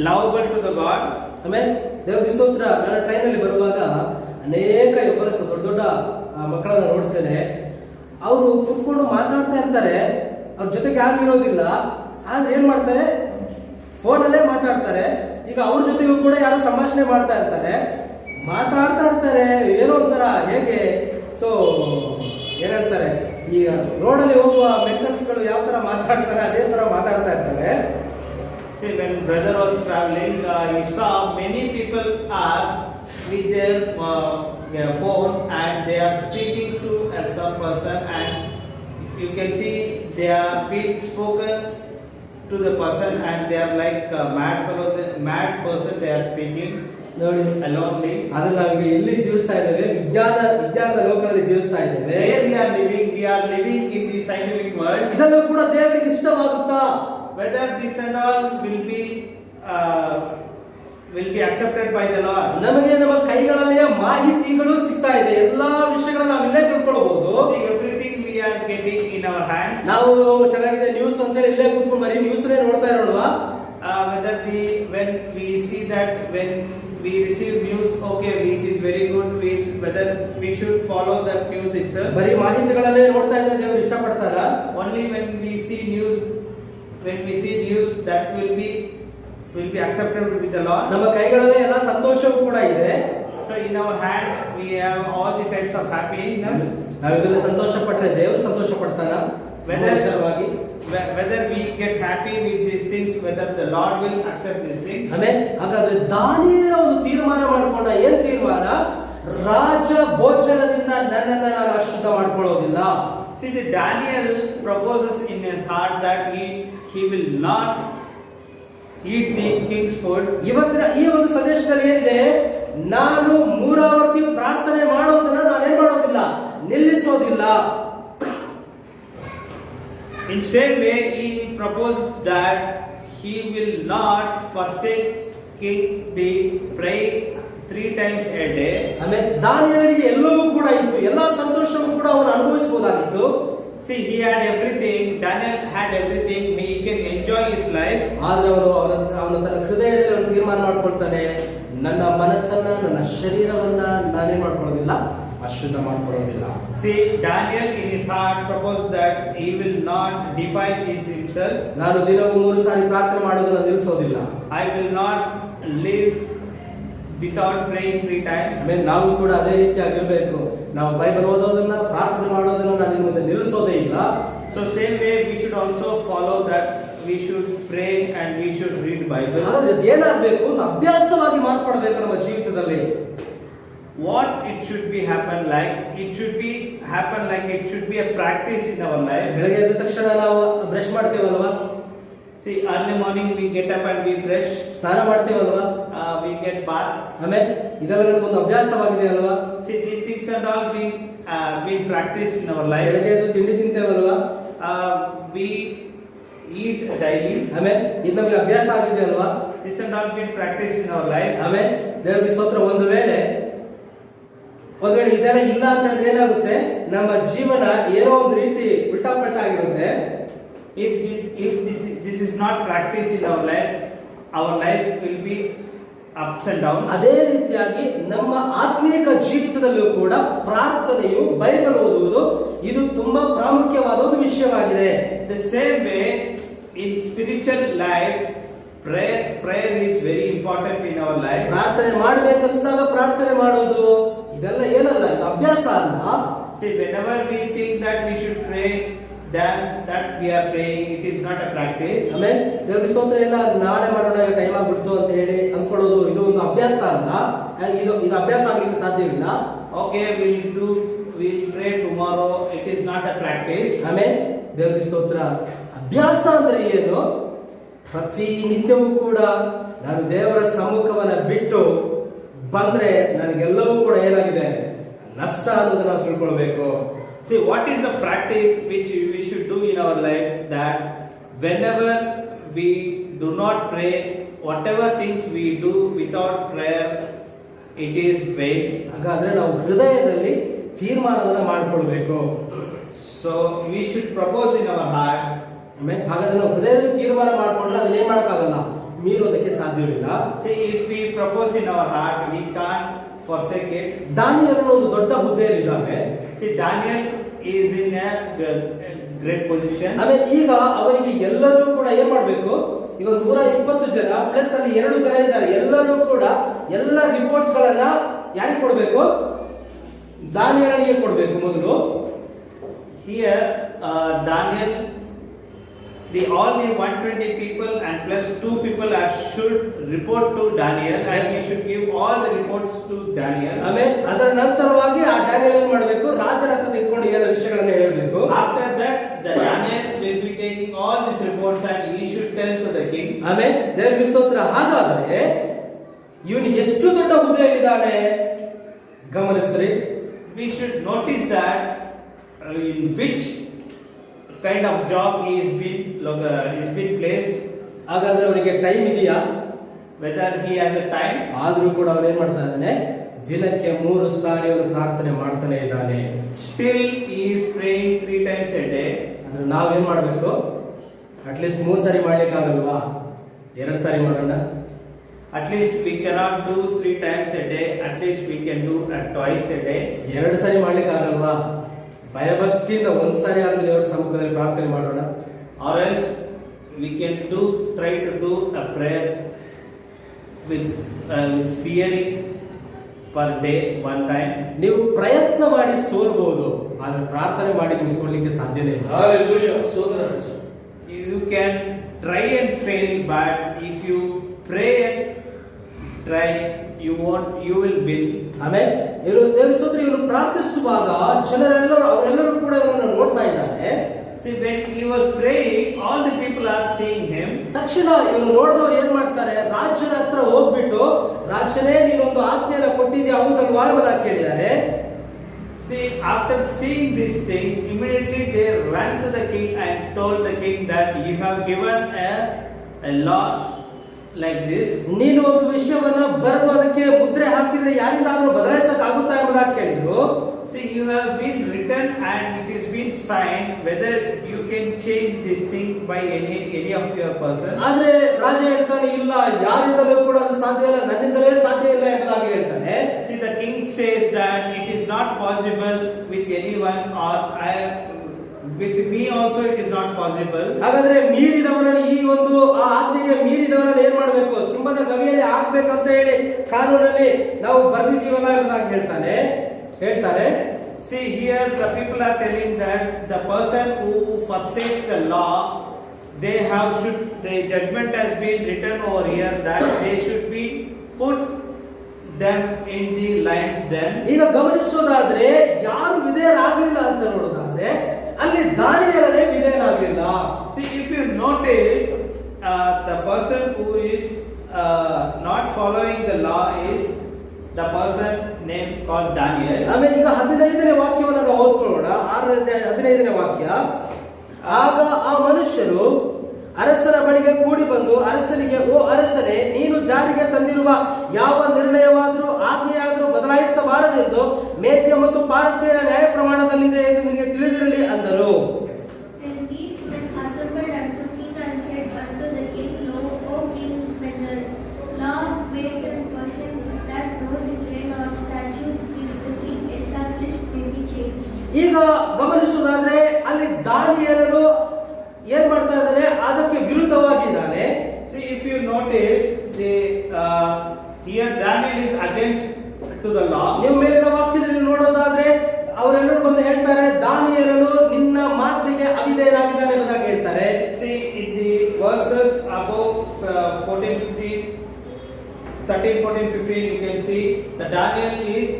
lovable to the God. ಆಮೇಲೆ ದೇವರಿಗೆ ಸ್ತೋತ್ರ. ನಾನು ಟ್ರೈನಲ್ಲಿ ಬರುವಾಗ ಅನೇಕ ಯೌವನಸ್ಥರು ದೊಡ್ಡ ದೊಡ್ಡ ಮಕ್ಕಳನ್ನ ನೋಡ್ತೇನೆ. ಅವರು ಕುತ್ಕೊಂಡು ಮಾತಾಡ್ತಾ ಇರ್ತಾರೆ, ಅವ್ರ ಜೊತೆಗೆ ಯಾರು ಇರೋದಿಲ್ಲ, ಆದ್ರೆ ಏನ್ ಮಾಡ್ತಾರೆ, ಫೋನಲ್ಲೇ ಮಾತಾಡ್ತಾರೆ. ಈಗ ಅವ್ರ ಜೊತೆಗೂ ಕೂಡ ಯಾರೋ ಸಂಭಾಷಣೆ ಮಾಡ್ತಾ ಇರ್ತಾರೆ, ಮಾತಾಡ್ತಾ ಇರ್ತಾರೆ, ಏನೋ ಒಂಥರ ಹೇಗೆ ಸೊ ಏನಂತಾರೆ, ಈಗ ರೋಡಲ್ಲಿ ಹೋಗುವ ಮೆಂಟಲ್ಸ್ಗಳು ಯಾವ ತರ ಮಾತಾಡ್ತಾರೆ ಅದೇ ತರ ಮಾತಾಡ್ತಾ ಇರ್ತಾರೆ. See, when brother was traveling, he saw many people are with their phone and they are speaking to some person, and you can see they are being spoken to the person and they are like mad fellow, mad person they are speaking. ನೋಡಿ alonely. ಆದ್ರೆ ನಾವೀಗ ಎಲ್ಲಿ ಜೀವಿಸ್ತಾ ಇದ್ದೇವೆ? ವಿಜ್ಞಾನದ ಲೋಕದಲ್ಲಿ ಜೀವಿಸ್ತಾ ಇದ್ದೇವೆ. Where we are living in the scientific world. ಇದನ್ನು ಕೂಡ ದೇವರಿಗೆ ಇಷ್ಟವಾಗುತ್ತಾ? Whether this and all will be accepted by the Lord. ನಮಗೆ ನಮ್ಮ ಕೈಗಳಲ್ಲಿಯೇ ಮಾಹಿತಿಗಳು ಸಿಗ್ತಾ ಇದೆ, ಎಲ್ಲಾ ವಿಷಯಗಳನ್ನ ನಾವು ಇಲ್ಲೇ ತಿಳ್ಕೊಳ್ಬಹುದು. Everything we are getting in our hands. ನಾವು ಚೆನ್ನಾಗಿದೆ ನ್ಯೂಸ್ ಅಂತ ಹೇಳಿ ಇಲ್ಲೇ ಕೂತ್ಕೊಂಡು ಬರೀ ನ್ಯೂಸ್ ನೋಡ್ತಾ ಇರೋಣವಾ? When we see that, when we receive news, okay, it is very good, whether we should follow that news itself. ಬರೀ ಮಾಹಿತಿಗಳನ್ನೇ ನೋಡ್ತಾ ಇದ್ರೆ ದೇವರು ಇಷ್ಟಪಡ್ತಾರಾ? Only when we see news that will be acceptable with the Lord. ನಮ್ಮ ಕೈಗಳಲ್ಲಿ ಎಲ್ಲ ಸಂತೋಷವೂ ಕೂಡ ಇದೆ. So in our hand we have all the types of happiness. ನಾವು ಇದರಲ್ಲಿ ಸಂತೋಷ ಪಟ್ಟರೆ ದೇವರು ಸಂತೋಷ ಪಡ್ತಾನ? Whether we get happy with these things, whether the Lord will accept these things. ಆಮೇಲೆ ಹಾಗಾದ್ರೆ ದಾನಿಯೇಲ ಒಂದು ತೀರ್ಮಾನ ಮಾಡಿಕೊಂಡ. ಏನ್ ತೀರ್ಮಾನ? ರಾಜ ಭೋಜನದಿಂದ ನನ್ನನ್ನು ನಾನು ಅಶುದ್ಧ ಮಾಡ್ಕೊಳ್ಳೋದಿಲ್ಲ. See, the Daniel proposes in his heart that he will not eat the king's food. ಇವತ್ತಿನ ಈ ಒಂದು ಸಂದೇಶದಲ್ಲಿ ಏನಿದೆ? ನಾನು ಮೂರಾವರ್ತಿ ಪ್ರಾರ್ಥನೆ ಮಾಡೋದನ್ನ ನಾನೇನ್ ಮಾಡೋದಿಲ್ಲ, ನಿಲ್ಲಿಸೋದಿಲ್ಲ. In same way, he proposed that he will not forsake the praying 3 times a day. ಆಮೇಲೆ ದಾನಿಯೇಲನಿಗೆ ಎಲ್ಲವೂ ಕೂಡ ಇತ್ತು, ಎಲ್ಲಾ ಸಂತೋಷವೂ ಕೂಡ ಅವನು ಅನುಭವಿಸಬಹುದಾಗಿತ್ತು. See, he had everything. Daniel had everything. He can enjoy his life. ಆದ್ರೆ ಅವನು ತನ್ನ ಹೃದಯದಲ್ಲಿ ಒಂದು ತೀರ್ಮಾನ ಮಾಡ್ಕೊಳ್ತಾನೆ, ನನ್ನ ಮನಸ್ಸನ್ನ, ನನ್ನ ಶರೀರವನ್ನ ನಾನೇನ್ ಮಾಡ್ಕೊಳ್ಳೋದಿಲ್ಲ, ಅಶುದ್ಧ ಮಾಡ್ಕೊಳ್ಳೋದಿಲ್ಲ. See, Daniel in his heart proposed that he will not defile himself. ನಾನು ದಿನವೂ 3 ಸಾರಿ ಪ್ರಾರ್ಥನೆ ಮಾಡೋದನ್ನ ನಿಲ್ಲಿಸೋದಿಲ್ಲ. I will not live without praying 3 times. ಆಮೇಲೆ ನಾವು ಕೂಡ ಅದೇ ರೀತಿಯಾಗಿರ್ಬೇಕು. ನಾವು ಬೈಬಲ್ ಓದೋದನ್ನ, ಪ್ರಾರ್ಥನೆ ಮಾಡೋದನ್ನ ನಾನು ನಿಮ್ಮ ಮುಂದೆ ನಿಲ್ಲಿಸೋದೇ ಇಲ್ಲ. So same way we should also follow that we should pray and we should read Bible. ಆದ್ರೆ ಏನಾಗಬೇಕು? ಒಂದು ಅಭ್ಯಾಸವಾಗಿ ಮಾರ್ಪಡಬೇಕು ನಮ್ಮ ಜೀವಿತದಲ್ಲಿ. What it should be happen like? It should be a practice in our life. ಬೆಳಗ್ಗೆ ಎದ್ದ ತಕ್ಷಣ ನಾವು brush ಮಾಡ್ತೇವಲ್ವಾ? See, early morning we get up and we brush. ಸ್ನಾನ ಮಾಡ್ತೇವಲ್ವಾ? We get bath. ಆಮೇಲೆ ಇದೆಲ್ಲ ನಮಗೊಂದು ಅಭ್ಯಾಸವಾಗಿದೆ ಅಲ್ವಾ? See, these things are all being practiced in our life. ಬೆಳಗ್ಗೆ ಎದ್ದು ತಿಂಡಿ ತಿಂತೇವಲ್ವಾ? We eat daily. ಆಮೇಲೆ ಇದು ನಮಗೆ ಅಭ್ಯಾಸ ಆಗಿದೆ ಅಲ್ವಾ? This and all been practiced in our life. ಆಮೇಲೆ ದೇವರಿಗೆ ಸ್ತೋತ್ರ. ಒಂದು ವೇಳೆ ಇದೆಲ್ಲ ಇಲ್ಲ ಅಂತ ಹೇಳಿದ್ರೆ ಏನಾಗುತ್ತೆ? ನಮ್ಮ ಜೀವನ ಏನೋ ಒಂದು ರೀತಿ ಉಲ್ಟಾ ಪಲ್ಟಾ ಆಗಿರುತ್ತೆ. If this is not practiced in our life will be ups and downs. ಅದೇ ರೀತಿಯಾಗಿ ನಮ್ಮ ಆತ್ಮೀಕ ಜೀವಿತದಲ್ಲೂ ಕೂಡ ಪ್ರಾರ್ಥನೆಯು, ಬೈಬಲ್ ಓದುವುದು ಇದು ತುಂಬಾ ಪ್ರಾಮುಖ್ಯವಾದ ಒಂದು ವಿಷಯವಾಗಿದೆ. The same way in spiritual life, prayer is very important in our life. ಪ್ರಾರ್ಥನೆ ಮಾಡಬೇಕನ್ಸಿದಾಗ ಪ್ರಾರ್ಥನೆ ಮಾಡೋದು ಇದೆಲ್ಲ ಏನಲ್ಲ, ಇದು ಅಭ್ಯಾಸ ಅಲ್ಲ. See, whenever we think that we should pray, that we are praying, it is not a practice. ಆಮೇಲೆ ದೇವರ ಸ್ತೋತ್ರ ಎಲ್ಲ ನಾಳೆ ಮಾಡೋಣ, ಟೈಮ್ ಆಗ್ಬಿಡ್ತು ಅಂತ ಹೇಳಿ ಅನ್ಕೊಳ್ಳೋದು ಇದು ಒಂದು ಅಭ್ಯಾಸ ಅಲ್ಲ. ಇದು ಅಭ್ಯಾಸ ಆಗ್ಲಿಕ್ಕೆ ಸಾಧ್ಯವಿಲ್ಲ. Okay, we'll pray tomorrow. It is not a practice. ಆಮೇಲೆ ದೇವರ ಸ್ತೋತ್ರ. ಅಭ್ಯಾಸ ಅಂದ್ರೆ ಏನು? ಪ್ರತಿನಿತ್ಯವೂ ಕೂಡ ನಾನು ದೇವರ ಸಮ್ಮುಖವನ್ನ ಬಿಟ್ಟು ಬಂದ್ರೆ ನನಗೆಲ್ಲವೂ ಕೂಡ ಏನಾಗಿದೆ? ನಷ್ಟ ಅನ್ನೋದನ್ನ ನಾವು ತಿಳ್ಕೊಳ್ಬೇಕು. See, what is the practice which we should do in our life? That whenever we do not pray, whatever things we do without prayer, it is vain. ಹಾಗಾದ್ರೆ ನಾವು ಹೃದಯದಲ್ಲಿ ತೀರ್ಮಾನವನ್ನ ಮಾಡಿಕೊಳ್ಬೇಕು. So So we should propose in our heart. ಆಮೇಲೆ ಹಾಗಾದ್ರೆ ನಾವು ಹೃದಯದಲ್ಲಿ ತೀರ್ಮಾನ ಮಾಡ್ಕೊಂಡ್ರೆ ಅದನ್ನ ಏನ್ ಮಾಡಕ್ಕಾಗಲ್ಲ, ಮೀರೋದಕ್ಕೆ ಸಾಧ್ಯವಿಲ್ಲ. See, if we propose in our heart, we can't forsake it. ದಾನಿಯೇಲನು ಒಂದು ದೊಡ್ಡ ಹುದ್ದೆಯಲ್ಲಿದ್ದಾನೆ. See, Daniel is in a great position. ಆಮೇಲೆ ಈಗ ಅವರಿಗೆ ಎಲ್ಲರೂ ಕೂಡ ಏನ್ ಮಾಡ್ಬೇಕು, ಈಗ 120 ಜನ ಪ್ಲಸ್ ಅಲ್ಲಿ 2 ಜನ ಇದ್ದಾರೆ, ಎಲ್ಲರೂ ಕೂಡ ಎಲ್ಲ ರಿಪೋರ್ಟ್ಸ್ ಗಳನ್ನ ಯಾರಿಗೆ ಕೊಡಬೇಕು, ದಾನಿಯೇಲನಿಗೆ ಕೊಡಬೇಕು ಮೊದಲು. Here, Daniel, all the 120 people and plus 2 people should report to Daniel, and he should give all the reports to Daniel. ಆಮೇಲೆ ಅದರ ನಂತರವಾಗಿ ಆ ಡ್ಯಾನಿಯಲ್ ಏನ್ ಮಾಡಬೇಕು, ರಾಜನ ಹತ್ರ ನಿಂತ್ಕೊಂಡು ಎಲ್ಲ ವಿಷಯಗಳನ್ನ ಹೇಳಬೇಕು. After that, the Daniel will be taking all these reports and he should tell to the king. ಆಮೇಲೆ ದೇವರಿಗೆ ಸ್ತೋತ್ರ. ಹಾಗಾದ್ರೆ ಇವನು ಎಷ್ಟು ದೊಡ್ಡ ಹುದ್ದೆಯಲ್ಲಿದ್ದಾನೆ ಗಮನಿಸ್ರಿ. We should notice that in which kind of job he is been placed. ಹಾಗಾದ್ರೆ ಅವನಿಗೆ ಟೈಮ್ ಇದೆಯಾ, whether he has a time. ಆದ್ರೂ ಕೂಡ ಅವನು ಏನ್ ಮಾಡ್ತಾ ಇದ್ದಾನೆ, ದಿನಕ್ಕೆ 3 ಸಾರಿ ಅವನು ಪ್ರಾರ್ಥನೆ ಮಾಡ್ತಾನೆ ಇದ್ದಾನೆ. Still he is praying 3 times a day. ಅಂದ್ರೆ ನಾವೇನ್ ಮಾಡ್ಬೇಕು, ಅಟ್ಲೀಸ್ಟ್ 3 ಸಾರಿ ಮಾಡ್ಲಿಕ್ಕೆ ಆಗಲ್ವಾ, 2 ಸಾರಿ ಮಾಡೋಣ. At least we cannot do 3 times a day, at least we can do twice a day. 2 ಸಾರಿ ಮಾಡ್ಲಿಕ್ಕೆ ಆಗಲ್ವಾ, ಭಯಭಕ್ತಿಯಿಂದ 1 ಸಾರಿ ಆದ್ರೂ ದೇವರ ಸಮ್ಮುಖದಲ್ಲಿ ಪ್ರಾರ್ಥನೆ ಮಾಡೋಣ. Or else we can try to do a prayer with fearing per day 1 time. ನೀವು ಪ್ರಯತ್ನ ಮಾಡಿ ಸೋಲ್ಬಹುದು, ಆದ್ರೆ ಪ್ರಾರ್ಥನೆ ಮಾಡಿ ನೀವು ಸೋಲಿಕ್ಕೆ ಸಾಧ್ಯನೇ ಇಲ್ಲ. Hallelujah. ಸೋದರ You can try and fail, but if you pray and try, you will win. ಆಮೇಲೆ ದೇವರ ಸ್ತೋತ್ರ. ಇವನು ಪ್ರಾರ್ಥಿಸುವಾಗ ಅವರೆಲ್ಲರೂ ಕೂಡ ಇವನನ್ನು ನೋಡ್ತಾ ಇದ್ದಾರೆ. See, when he was praying, all the people are seeing him. ತಕ್ಷಣ ಇವನು ನೋಡಿದವರು ಏನ್ ಮಾಡ್ತಾರೆ, ರಾಜನ ಹತ್ರ ಹೋಗ್ಬಿಟ್ಟು, ರಾಜನೇ ನೀನೊಂದು ಆಜ್ಞೆಯನ್ನು ಕೊಟ್ಟಿದ್ಯಾ ಹೌದಲ್ವಾ ಅಂತ ಕೇಳಿದ್ದಾರೆ. See, after seeing these things, immediately they ran to the king and told the king that you have given a law like this. ನೀನು ಒಂದು ವಿಷಯವನ್ನ ಬರೆದು ಅದಕ್ಕೆ ಮುದ್ರೆ ಹಾಕಿದ್ರೆ ಯಾರಿಂದಾದ್ರೂ ಬದಲಾಯಿಸಕ್ ಆಗುತ್ತಾ ಎಂಬುದಾಗಿ ಕೇಳಿದ್ರು. See, you have been written and it is been signed, whether you can change this thing by any of your person. ಆದ್ರೆ ರಾಜ ಹೇಳ್ತಾನೆ, ಇಲ್ಲ, ಯಾರಿಂದಲೂ ಕೂಡ ಅದು ಸಾಧ್ಯ ಇಲ್ಲ, ನನ್ನಿಂದಲೇ ಸಾಧ್ಯ ಇಲ್ಲ ಎಂಬುದಾಗಿ ಹೇಳ್ತಾನೆ. See, the king says that it is not possible with anyone, or with me also it is not possible. ಹಾಗಾದ್ರೆ ಮೀರಿದವನನ್ನು, ಈ ಒಂದು ಆ ಆಜ್ಞೆಗೆ ಮೀರಿದವನನ್ನು ಏನ್ ಮಾಡಬೇಕು, ಸಿಂಹದ ಗವಿಯಲ್ಲಿ ಹಾಕ್ಬೇಕಂತ ಹೇಳಿ ಕಾನೂನಲ್ಲಿ ನಾವು ಬರೆದಿದ್ದೀವಲ್ಲ ಎಂಬುದಾಗಿ ಹೇಳ್ತಾರೆ. See, here the people are telling that the person who forsakes the law, the judgment has been written over here that they should be put them in the lion's den. ಈಗ ಗಮನಿಸೋದಾದ್ರೆ ಯಾರು ವಿಧೇಯರಾಗಲಿಲ್ಲ ಅಂತ ನೋಡೋದಾದ್ರೆ ಅಲ್ಲಿ ದಾನಿಯೇಲನೇ ವಿಧೇಯನಾಗಲಿಲ್ಲ. See, if you notice, the person who is not following the law is the person named called Daniel. ಆಮೇಲೆ ಈಗ 15ನೇ ವಾಕ್ಯವನ್ನು ನಾವು ಓದ್ಕೊಳ್ಳೋಣ. 6ನೇ 15ನೇ ವಾಕ್ಯ. ಆಗ ಆ ಮನುಷ್ಯರು ಅರಸನ ಬಳಿಗೆ ಕೂಡಿ ಬಂದು ಅರಸನಿಗೆ, ಓ ಅರಸನೇ, ನೀನು ಜಾರಿಗೆ ತಂದಿರುವ ಯಾವ ನಿರ್ಣಯವಾದರೂ ಆಜ್ಞೆಯಾದರೂ ಬದಲಾಯಿಸಬಾರದೆಂದು ಮೇದ್ಯ ಮತ್ತು ಪಾರಸಿಯರ ನ್ಯಾಯ ಪ್ರಮಾಣದಲ್ಲಿದೆ ಎಂದು ನಿನಗೆ ತಿಳಿದಿರಲಿ ಅಂದರು. Then these men assembled unto king and said unto the king, Lo, O king, when the law of Medes and Persians is that no decree or statute which the king established may be changed. ಈಗ ಗಮನಿಸುವುದಾದ್ರೆ ಅಲ್ಲಿ ದಾನಿಯೇಲನು ಏನ್ ಮಾಡ್ತಾ ಇದ್ದಾನೆ, ಅದಕ್ಕೆ ವಿರುದ್ಧವಾಗಿದ್ದಾನೆ. See, if you notice, here Daniel is against to the law. ನೀವು ಮೇಲಿನ ವಾಕ್ಯದಲ್ಲಿ ನೋಡೋದಾದ್ರೆ ಅವರೆಲ್ಲರೂ ಬಂದು ಹೇಳ್ತಾರೆ, ದಾನಿಯೇಲನು ನಿನ್ನ ಮಾತಿಗೆ ಅವಿಧೇಯನಾಗಿದ್ದಾನೆ ಎಂಬುದಾಗಿ ಹೇಳ್ತಾರೆ. See, in the verses above 14, 15, 13, 14, 15, you can see that Daniel is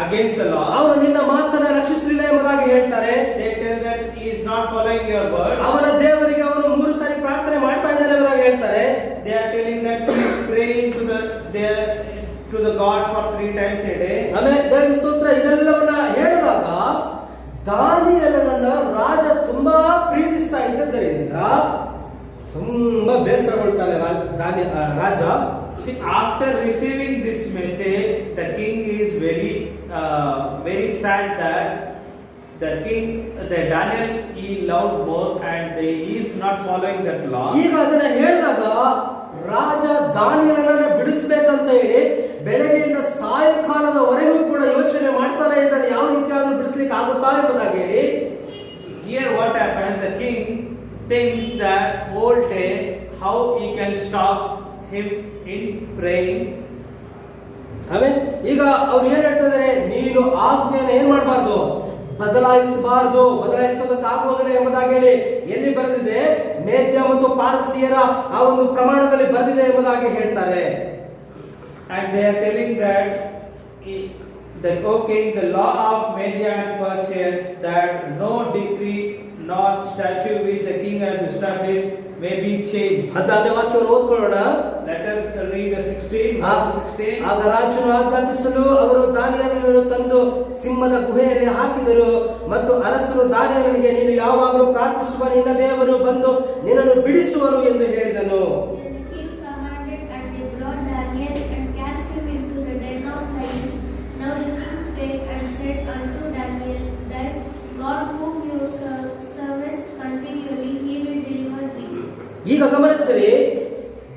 against the law. ಅವನು ನಿನ್ನ ಮಾತನ್ನ ರಕ್ಷಿಸಲಿಲ್ಲ ಎಂಬುದಾಗಿ ಹೇಳ್ತಾರೆ. They tell that he is not following your word. ಅವನ ದೇವರಿಗೆ ಅವನು 3 ಸಾರಿ ಪ್ರಾರ್ಥನೆ ಮಾಡ್ತಾ ಇದ್ದಾನೆ ಎಂಬುದಾಗಿ ಹೇಳ್ತಾರೆ. They are telling that he is praying to the God for 3 times a day. ಆಮೇಲೆ ದೇವರ ಸ್ತೋತ್ರ. ಇದೆಲ್ಲವನ್ನ ಹೇಳಿದಾಗ ದಾನಿಯೇಲನನ್ನ ರಾಜ ತುಂಬಾ ಪ್ರೀತಿಸ್ತಾ ಇದ್ದರಿಂದ ತುಂಬಾ ಬೇಸರಗೊಳ್ತಾನೆ ರಾಜ. See, after receiving this message, the king is very sad that the king, the Daniel, he loved more and he is not following that law. ಈಗ ಅದನ್ನ ಹೇಳಿದಾಗ ರಾಜ ದಾನಿಯೇಲನನ್ನ ಬಿಡಿಸ್ಬೇಕಂತ ಹೇಳಿ ಬೆಳಗ್ಗೆಯಿಂದ ಸಾಯಂಕಾಲದವರೆಗೂ ಕೂಡ ಯೋಚನೆ ಮಾಡ್ತಾನೆ ಇದ್ದಾನೆ, ಯಾವ ರೀತಿಯಾದ್ರೂ ಬಿಡಿಸ್ಲಿಕ್ಕೆ ಆಗುತ್ತಾ ಎಂಬುದಾಗಿ ಹೇಳಿ. Here what happened, the king thinks that whole day how he can stop him in praying. ಆಮೇಲೆ ಈಗ ಅವ್ರು ಏನ್ ಹೇಳ್ತಿದ್ದಾರೆ, ನೀನು ಆಜ್ಞೆಯನ್ನು ಏನ್ ಮಾಡಬಾರ್ದು, ಬದಲಾಯಿಸೋದಕ್ಕಾಗುವುದಿಲ್ಲ ಎಂಬುದಾಗಿ ಹೇಳಿ ಎಲ್ಲಿ ಬರೆದಿದೆ, ಮೇದ್ಯ ಮತ್ತು ಪಾರಸಿಯರ ಆ ಒಂದು ಪ್ರಮಾಣದಲ್ಲಿ ಬರೆದಿದೆ ಎಂಬುದಾಗಿ ಹೇಳ್ತಾರೆ. And they are telling that O king, the law of Media and Persians, that no decree nor statute which the king has established may be changed. 14ನೇ ವಾಕ್ಯವನ್ನು ಓದ್ಕೊಳ್ಳೋಣ. Let us read 16, verse 16. ಆಗ ರಾಜನು ಆಜ್ಞಾಪಿಸಲು ಅವರು ದಾನಿಯೇಲನನ್ನು ತಂದು ಸಿಂಹದ ಗುಹೆಯಲ್ಲಿ ಹಾಕಿದರು. ಮತ್ತು ಅರಸನು ದಾನಿಯೇಲನಿಗೆ, ನೀನು ಯಾವಾಗಲೂ ಪ್ರಾರ್ಥಿಸುವ ನಿನ್ನ ದೇವರು ಬಂದು ನಿನ್ನನ್ನು ಬಿಡಿಸುವನು ಎಂದು ಹೇಳಿದನು. Then the king commanded, and they brought Daniel and cast him into the den of lions. Now the king spake and said unto Daniel, that God whom you servest continually, he will deliver thee. ಈಗ ಗಮನಿಸಿರಿ,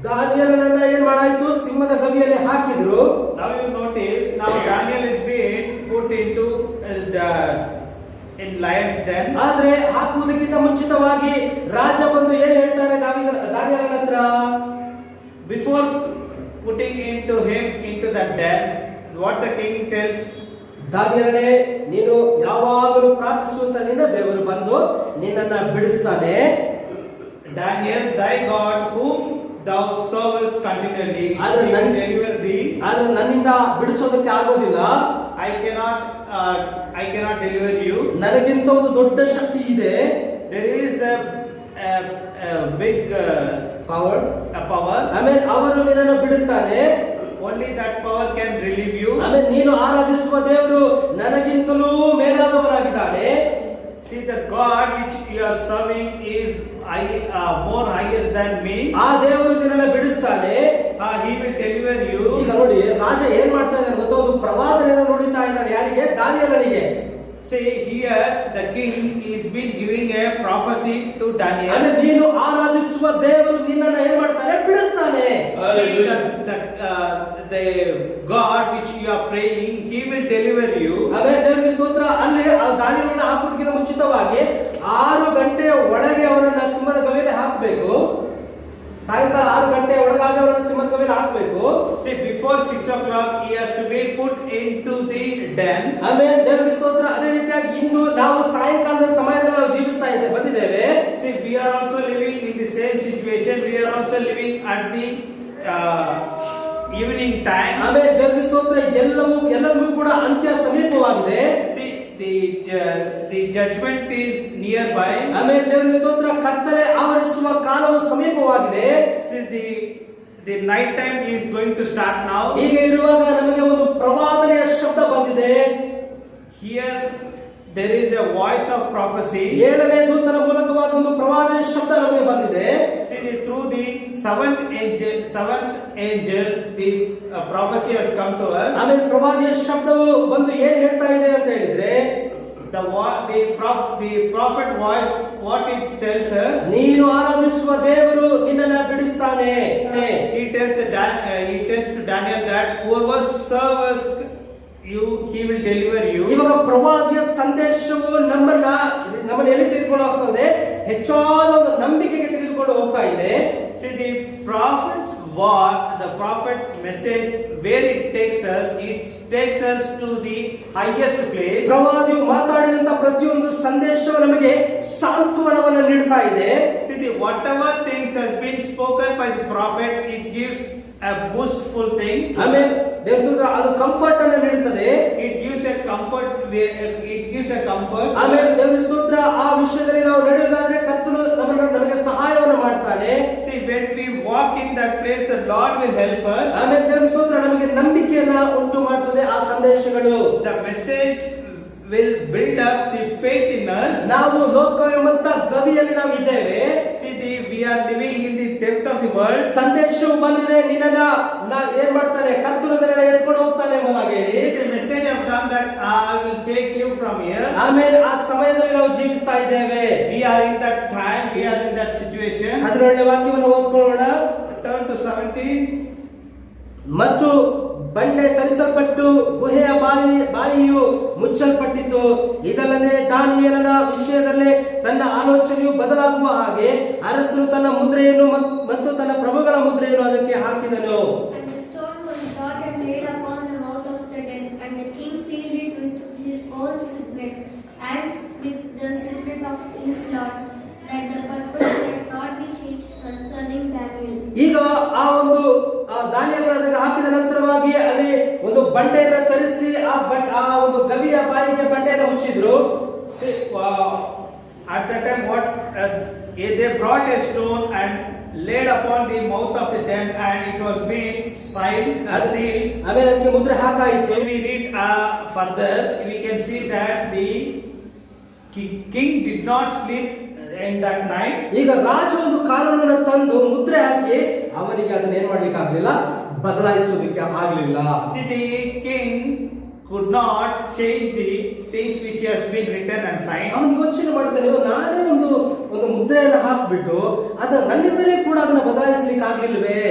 ದಾನಿಯೇಲನನ್ನ ಏನ್ ಮಾಡಾಯ್ತು, ಸಿಂಹದ ಗವಿಯಲ್ಲಿ ಹಾಕಿದ್ರು. Now you notice, now Daniel is being put into in lion's den. ಆದ್ರೆ ಹಾಕುವುದಕ್ಕಿಂತ ಮುಂಚಿತವಾಗಿ ರಾಜ ಬಂದು ಏನ್ ಹೇಳ್ತಾರೆ ದಾನಿಯೇಲನ ಹತ್ರ, Before putting into him into the den, what the king tells, ದಾನಿಯೇಲನೇ, ನೀನು ಯಾವಾಗಲೂ ಪ್ರಾರ್ಥಿಸುವಂತ ನಿನ್ನ ದೇವರು ಬಂದು ನಿನ್ನನ್ನ ಬಿಡಿಸ್ತಾನೆ. Daniel, thy God whom thou servest continually, he ಆದ್ರೆ will deliver thee. ಆದ್ರೆ ನನ್ನಿಂದ ಬಿಡಿಸೋದಕ್ಕೆ ಆಗೋದಿಲ್ಲ, I cannot deliver you. ನನಗಿಂತ ಒಂದು ದೊಡ್ಡ ಶಕ್ತಿ ಇದೆ. There is a big power. power. ಆಮೇಲೆ ಅವರು ನಿನ್ನನ್ನು ಬಿಡಿಸ್ತಾನೆ. Only that power can relieve you. ಆಮೇಲೆ ನೀನು ಆರಾಧಿಸುವ ದೇವರು ನನಗಿಂತಲೂ ಮೇಲಾದವನಾಗಿದ್ದಾನೆ. See, the God which you are serving is more highest than me. ಆ ದೇವರು ನಿನ್ನನ್ನು ಬಿಡಿಸ್ತಾನೆ. He will deliver you. ಈಗ ನೋಡಿ, ರಾಜ ಏನ್ ಮಾಡ್ತಾ ಇದ್ದಾನೆ ಗೊತ್ತಾ, ಒಂದು ಪ್ರವಾದನೆಯನ್ನು ನುಡಿತಾ ಇದ್ದಾನೆ. ಯಾರಿಗೆ? ದಾನಿಯೇಲನಿಗೆ. See, here the king is been giving a prophecy to Daniel. ಆಮೇಲೆ ನೀನು ಆರಾಧಿಸುವ ದೇವರು ನಿನ್ನನ್ನು ಏನ್ ಮಾಡ್ತಾನೆ, ಬಿಡಿಸ್ತಾನೆ. The God which you are praying, he will deliver you. ಆಮೇಲೆ ದೇವರಿಗೆ ಸ್ತೋತ್ರ. ಅಲ್ಲಿ ದಾನಿಯೇಲನನ್ನ ಹಾಕುವುದಕ್ಕಿಂತ ಮುಂಚಿತವಾಗಿ 6 ಗಂಟೆಯ ಒಳಗೆ ಅವರನ್ನ ಸಿಂಹದ ಗವಿಯಲ್ಲಿ ಹಾಕಬೇಕು. ಸಾಯಂಕಾಲ 6 ಗಂಟೆಯ ಒಳಗಾಗಿ ಅವರನ್ನ ಸಿಂಹದ ಗವಿಯಲ್ಲಿ ಹಾಕಬೇಕು. See, before 6 o'clock he has to be put into the den. ಆಮೇಲೆ ದೇವರಿಗೆ ಸ್ತೋತ್ರ. ಅದೇ ರೀತಿಯಾಗಿ ಇಂದು ನಾವು ಸಾಯಂಕಾಲದ ಸಮಯದಲ್ಲಿ ನಾವು ಜೀವಿಸ್ತಾ ಬಂದಿದ್ದೇವೆ. See, we are also living in the same situation. We are also living at the evening time. ಆಮೇಲೆ ದೇವರಿಗೆ ಸ್ತೋತ್ರ. ಎಲ್ಲದೂ ಕೂಡ ಅಂತ್ಯ ಸಮೀಪವಾಗಿದೆ. See, the judgment is nearby. ಆಮೇಲೆ ದೇವರಿಗೆ ಸ್ತೋತ್ರ. ಕತ್ತಲೆ ಆವರಿಸುವ ಕಾಲವು ಸಮೀಪವಾಗಿದೆ. See, the night time is going to start now. ಹೀಗೆ ಇರುವಾಗ ನಮಗೆ ಒಂದು ಪ್ರವಾದನೆಯ ಶಬ್ದ ಬಂದಿದೆ. Here there is a voice of prophecy. 7ನೇ ದೂತನ ಮೂಲಕವಾಗಿ ಒಂದು ಪ್ರವಾದನೆಯ ಶಬ್ದ ನಮಗೆ ಬಂದಿದೆ. See, through the seventh angel, the prophecy has come to us. ಆಮೇಲೆ ಪ್ರವಾದಿಯ ಶಬ್ದವು ಬಂದು ಏನ್ ಹೇಳ್ತಾ ಇದೆ ಅಂತ ಹೇಳಿದ್ರೆ, The prophet voice, what it tells us, ನೀನು ಆರಾಧಿಸುವ ದೇವರು ನಿನ್ನನ್ನು ಬಿಡಿಸ್ತಾನೆ. he tells to Daniel that whoever serves you, he will deliver you. ಇವಾಗ ಪ್ರವಾದಿಯ ಸಂದೇಶವು ನಮ್ಮನ್ನ ಎಲ್ಲಿ ತೆಗೆದುಕೊಂಡು ಹೋಗ್ತಾ ಇದೆ, ಹೆಚ್ಚಾದ ಒಂದು ನಂಬಿಕೆಗೆ ತೆಗೆದುಕೊಂಡು ಹೋಗ್ತಾ ಇದೆ. See, the prophet's message, where it takes us to the highest place. ಪ್ರವಾದಿಯು ಮಾತಾಡಿದಂತ ಪ್ರತಿಯೊಂದು ಸಂದೇಶವು ನಮಗೆ ಸಾಂತ್ವನವನ್ನು ನೀಡ್ತಾ ಇದೆ. See, whatever things has been spoken by the prophet, it gives a boostful thing. ಆಮೇಲೆ ದೇವರ ಅದು ಕಂಫರ್ಟ್ ಅನ್ನು ನೀಡುತ್ತದೆ. It gives a comfort. ಆಮೇಲೆ ದೇವರ ಸ್ತೋತ್ರ. ಆ ವಿಷಯದಲ್ಲಿ ನಾವು ನಡೆಯುವುದಾದ್ರೆ ಕರ್ತನು ನಮಗೆ ಸಹಾಯವನ್ನು ಮಾಡ್ತಾನೆ. See, when we walk in that place, the Lord will help us. ಆಮೇಲೆ ದೇವರ ಸ್ತೋತ್ರ ನಮಗೆ ನಂಬಿಕೆಯನ್ನ ಉಂಟು ಮಾಡ್ತದೆ ಆ ಸಂದೇಶಗಳು. The message will build up the faith in us. ನಾವು ಲೋಕವೆಂಬಂತ ಗವಿಯಲ್ಲಿ ನಾವು ಇದ್ದೇವೆ. See, we are living in the depth of the world. ಸಂದೇಶವು ಬಂದಿದೆ, ನಿನ್ನನ್ನ ಏನ್ ಮಾಡ್ತಾನೆ, ಕತ್ತಲುಗಳನ್ನ ಎತ್ಕೊಂಡು ಹೋಗ್ತಾನೆ ಎಂಬುದಾಗಿ ಹೇಳಿ The message have come that I will take you from here. ಆಮೇಲೆ ಆ ಸಮಯದಲ್ಲಿ ನಾವು ಜೀವಿಸ್ತಾ ಇದ್ದೇವೆ. We are in that time, we are in that situation. 17ನೇ ವಾಕ್ಯವನ್ನು ಓದ್ಕೊಳ್ಳೋಣ. Turn to 17. ಮತ್ತು ಬಂಡೆ ತರಿಸಲ್ಪಟ್ಟು ಗುಹೆಯ ಬಾಯಿಯು ಮುಚ್ಚಲ್ಪಟ್ಟಿತು. ಇದಲ್ಲದೆ ದಾನಿಯೇಲನ ವಿಷಯದಲ್ಲಿ ತನ್ನ ಆಲೋಚನೆಯು ಬದಲಾಗುವ ಹಾಗೆ ಅರಸನು ತನ್ನ ಮುದ್ರೆಯನ್ನು ಮತ್ತು ತನ್ನ ಪ್ರಭುಗಳ ಮುದ್ರೆಯನ್ನು ಅದಕ್ಕೆ ಹಾಕಿದನು. And the stone was brought and laid upon the mouth of the den, and the king sealed it with his own signet and with the signet of his lords, that the purpose might not be changed concerning Daniel. ಈಗ ಆ ಒಂದು ದಾನಿಯೇಲನ ಅದಕ್ಕೆ ಹಾಕಿದ ನಂತರವಾಗಿ ಅಲ್ಲಿ ಒಂದು ಬಂಡೆಯನ್ನು ತರಿಸಿ ಆ ಒಂದು ಗವಿಯ ಬಾಯಿಗೆ ಬಂಡೆಯನ್ನು ಮುಚ್ಚಿದ್ರು. See, at that time, they brought a stone and laid upon the mouth of the den, and it was being sealed. ಆಮೇಲೆ ಅದಕ್ಕೆ ಮುದ್ರೆ ಹಾಕಾಯಿತು. When we read further, we can see that the king did not sleep in that night. ಈಗ ರಾಜ ಒಂದು ಕಾನೂನನ್ನು ತಂದು ಮುದ್ರೆ ಹಾಕಿ ಅವನಿಗೆ ಅದನ್ನ ಏನ್ ಮಾಡ್ಲಿಕ್ಕೆ ಆಗ್ಲಿಲ್ಲ, ಬದಲಾಯಿಸೋದಕ್ಕೆ ಆಗ್ಲಿಲ್ಲ. See, the king could not change the things which has been written and signed. ಅವನು ಯೋಚನೆ ಮಾಡ್ತಾನೆ, ನಾನೇ ಒಂದು ಮುದ್ರೆಯನ್ನು ಹಾಕ್ಬಿಟ್ಟು ನನ್ನಿಂದಲೇ ಕೂಡ ಅದನ್ನ ಬದಲಾಯಿಸ್ಲಿಕ್ಕೆ ಆಗ್ಲಿಲ್ವೇ.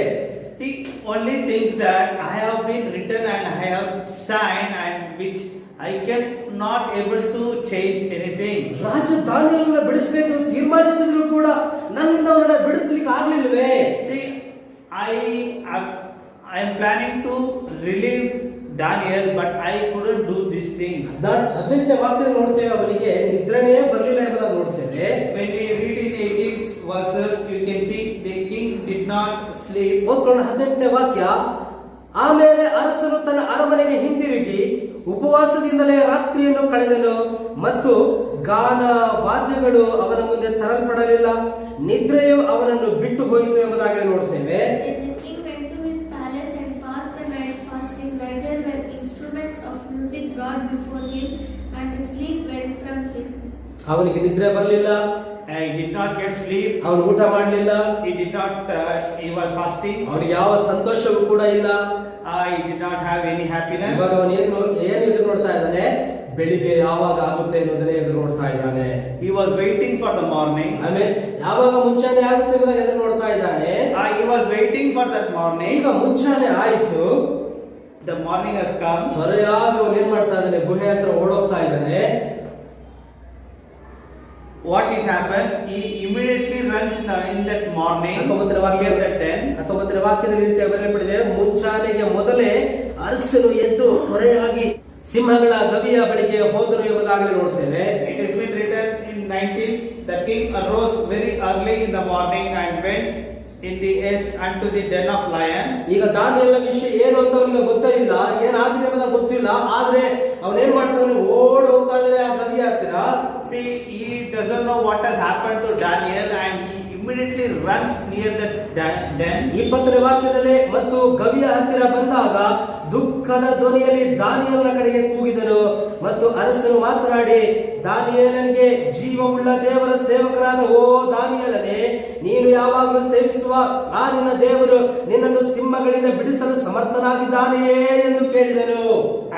He only thinks that I have been written and I have signed, and which I can not able to change anything. ರಾಜ ದಾನಿಯೇಲನನ್ನ ಬಿಡಿಸಬೇಕು ತೀರ್ಮಾನಿಸಿದ್ರು ಕೂಡ ನನ್ನಿಂದ ಅವನನ್ನ ಬಿಡಿಸಲಿಕ್ಕೆ ಆಗ್ಲಿಲ್ವೇ. See, I am planning to relieve Daniel, but I couldn't do these things. 18ನೇ ವಾಕ್ಯದಲ್ಲಿ ನೋಡ್ತೇವೆ, ಅವನಿಗೆ ನಿದ್ರೆನೇ ಬರಲಿಲ್ಲ ಎಂಬುದಾಗಿ ನೋಡ್ತೇವೆ. When we read in 18th verses, you can see the king did not sleep. ಓದ್ಕೊಳ್ಳೋಣ 18ನೇ ವಾಕ್ಯ. ಆಮೇಲೆ ಅರಸನು ತನ್ನ ಅರಮನೆಗೆ ಹಿಂದಿರುಗಿ ಉಪವಾಸದಿಂದಲೇ ರಾತ್ರಿಯನ್ನು ಕಳೆದನು, ಮತ್ತು ಗಾನ ವಾದ್ಯಗಳು ಅವನ ಮುಂದೆ ತರಲ್ಪಡಲಿಲ್ಲ, ನಿದ್ರೆಯು ಅವನನ್ನು ಬಿಟ್ಟು ಹೋಯಿತು ಎಂಬುದಾಗಿ ನೋಡ್ತೇವೆ. And the king went to his palace and passed the night fasting, neither were instruments of music brought before him, and the sleep went from him. ಅವನಿಗೆ ನಿದ್ರೆ ಬರಲಿಲ್ಲ, He did not get sleep. ಅವನು ಊಟ ಮಾಡಲಿಲ್ಲ, He was fasting. ಅವನಿಗೆ ಯಾವ ಸಂತೋಷವೂ ಕೂಡ ಇಲ್ಲ. He did not have any happiness. ಇವಾಗ ಅವನು ಏನು ಎದುರು ನೋಡ್ತಾ ಇದ್ದಾನೆ, ಬೆಳಿಗ್ಗೆ ಯಾವಾಗ ಆಗುತ್ತೆ ಅನ್ನೋದನ್ನೇ ಎದುರು ನೋಡ್ತಾ ಇದ್ದಾನೆ. He was waiting for the morning. ಆಮೇಲೆ ಯಾವಾಗ ಮುಂಚಾನೆ ಆಗುತ್ತೆ ಅನ್ನೋದಾಗ ಎದುರು ನೋಡ್ತಾ ಇದ್ದಾನೆ. He was waiting for that morning. ಈಗ ಮುಂಚಾನೆ ಆಯಿತು, The morning has come. ತ್ವರೆಯಾಗಿ ಅವನು ಏನ್ ಮಾಡ್ತಾ ಇದ್ದಾನೆ, ಗುಹೆ ಹತ್ರ ಓಡೋಗ್ತಾ ಇದ್ದಾನೆ. What it happens, he immediately runs in that morning. 19ನೇ ವಾಕ್ಯ Near that den. 19ನೇ ವಾಕ್ಯದಲ್ಲಿ ಈ ರೀತಿ ಬರೆಯಲ್ಪಟ್ಟಿದೆ, ಮುಂಚಾನೆಗೆ ಮೊದಲೇ ಅರಸನು ಎದ್ದು ತ್ವರೆಯಾಗಿ ಸಿಂಹಗಳ ಗವಿಯ ಬಳಿಗೆ ಹೋದರು ಎಂಬುದಾಗಲಿ ನೋಡ್ತೇವೆ. It has been written in 19. The king arose very early in the morning and went in the east unto the den of lions. ಈಗ ದಾನಿಯೇಲನ ವಿಷಯ ಏನು ಅಂತ ಅವನಿಗೆ ಗೊತ್ತೇ ಇಲ್ಲ, ಏನಾಗಿದೆ ಎಂಬುದಾಗಿ ಗೊತ್ತಿಲ್ಲ. ಆದ್ರೆ ಅವನೇನ್ ಮಾಡ್ತಾನೆ, ಓಡಿ ಹೋಗ್ತಾ ಇದ್ದಾನೆ ಆ ಗವಿಯ ಹತ್ತಿರ. See, he doesn't know what has happened to Daniel, and he immediately runs near the den. 20ನೇ ವಾಕ್ಯದಲ್ಲಿ, ಮತ್ತು ಗವಿಯ ಹತ್ತಿರ ಬಂದಾಗ ದುಃಖದ ಧ್ವನಿಯಲ್ಲಿ ದಾನಿಯೇಲನ ಕಡೆಗೆ ಕೂಗಿದನು, ಮತ್ತು ಅರಸನು ಮಾತನಾಡಿ ದಾನಿಯೇಲನಿಗೆ, ಜೀವವುಳ್ಳ ದೇವರ ಸೇವಕರಾದ ಓ ದಾನಿಯೇಲನೇ, ನೀನು ಯಾವಾಗಲೂ ಸೇವಿಸುವ ಆ ನಿನ್ನ ದೇವರು ನಿನ್ನನ್ನು ಸಿಂಹಗಳಿಂದ ಬಿಡಿಸಲು ಸಮರ್ಥನಾಗಿದ್ದಾನೆಯೇ ಎಂದು ಕೇಳಿದನು.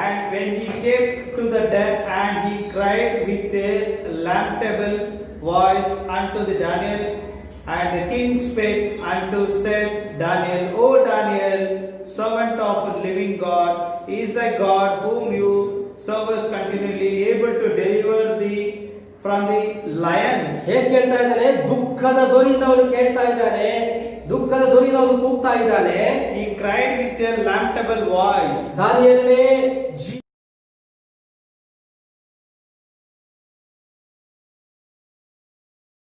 And when he came to the den, and he cried with a lamentable voice unto the Daniel, and the king spake unto said Daniel, O Daniel, servant of the living God, is thy God whom you serve continually, able to deliver thee from the lions. ಹೇಗೆ ಕೇಳ್ತಾ ಇದ್ದಾನೆ, ದುಃಖದ ಧ್ವನಿಯಿಂದ ಅವನು ಕೇಳ್ತಾ ಇದ್ದಾನೆ, ದುಃಖದ ಧ್ವನಿಯಿಂದ ಅವನು ಕೂಗ್ತಾ ಇದ್ದಾನೆ. He cried with a lamentable voice. ದಾನಿಯೇಲನೇ,